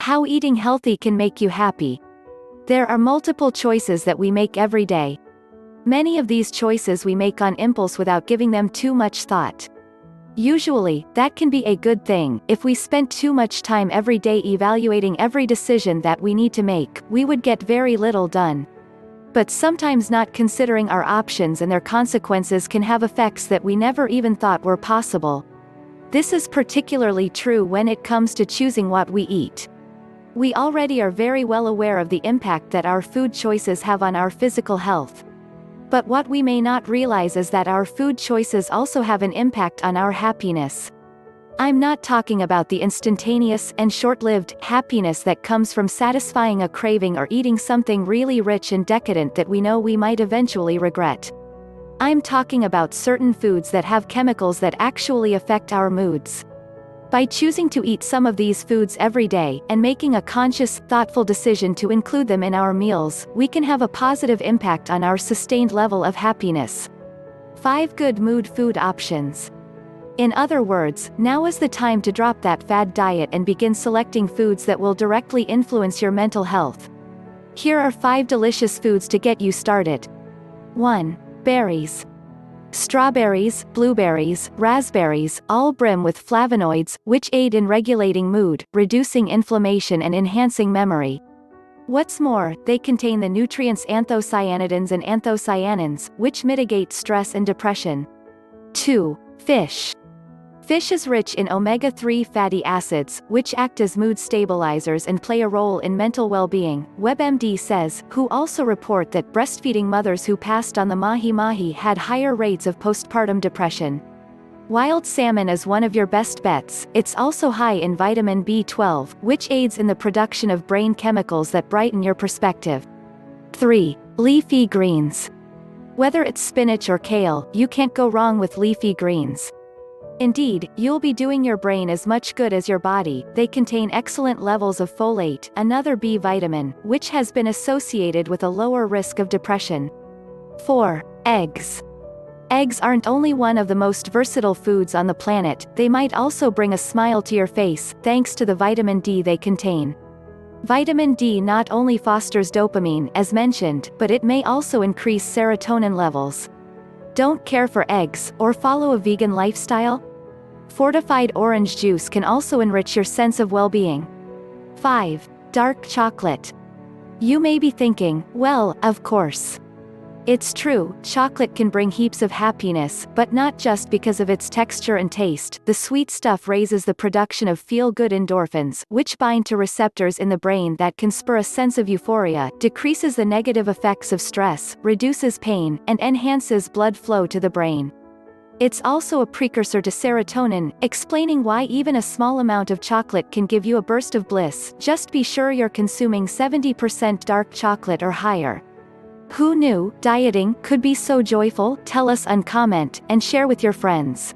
How eating healthy can make you happy. There are multiple choices that we make every day. Many of these choices we make on impulse without giving them too much thought. Usually, that can be a good thing. If we spent too much time every day evaluating every decision that we need to make, we would get very little done. But sometimes not considering our options and their consequences can have effects that we never even thought were possible. This is particularly true when it comes to choosing what we eat. We already are very well aware of the impact that our food choices have on our physical health. But what we may not realize is that our food choices also have an impact on our happiness. I'm not talking about the instantaneous and short-lived happiness that comes from satisfying a craving or eating something really rich and decadent that we know we might eventually regret. I'm talking about certain foods that have chemicals that actually affect our moods. By choosing to eat some of these foods every day, and making a conscious, thoughtful decision to include them in our meals, we can have a positive impact on our sustained level of happiness. 5 good mood food options. In other words, now is the time to drop that fad diet and begin selecting foods that will directly influence your mental health. Here are 5 delicious foods to get you started. 1. Berries. Strawberries, blueberries, raspberries, all brim with flavonoids, which aid in regulating mood, reducing inflammation and enhancing memory. What's more, they contain the nutrients anthocyanidins and anthocyanins, which mitigate stress and depression. 2. Fish. Fish is rich in omega-3 fatty acids, which act as mood stabilizers and play a role in mental well-being, WebMD says, who also report that breastfeeding mothers who passed on the mahi-mahi had higher rates of postpartum depression. Wild salmon is one of your best bets. It's also high in vitamin B12, which aids in the production of brain chemicals that brighten your perspective. 3. Leafy greens. Whether it's spinach or kale, you can't go wrong with leafy greens. Indeed, you'll be doing your brain as much good as your body. They contain excellent levels of folate, another B vitamin, which has been associated with a lower risk of depression. 4. Eggs. Eggs aren't only one of the most versatile foods on the planet, they might also bring a smile to your face, thanks to the vitamin D they contain. Vitamin D not only fosters dopamine, as mentioned, but it may also increase serotonin levels. Don't care for eggs, or follow a vegan lifestyle? Fortified orange juice can also enrich your sense of well-being. 5. Dark chocolate. You may be thinking, well, of course. It's true, chocolate can bring heaps of happiness, but not just because of its texture and taste. The sweet stuff raises the production of feel-good endorphins, which bind to receptors in the brain that can spur a sense of euphoria, decreases the negative effects of stress, reduces pain, and enhances blood flow to the brain. It's also a precursor to serotonin, explaining why even a small amount of chocolate can give you a burst of bliss. Just be sure you're consuming 70% dark chocolate or higher. Who knew dieting could be so joyful? Tell us and comment, and share with your friends.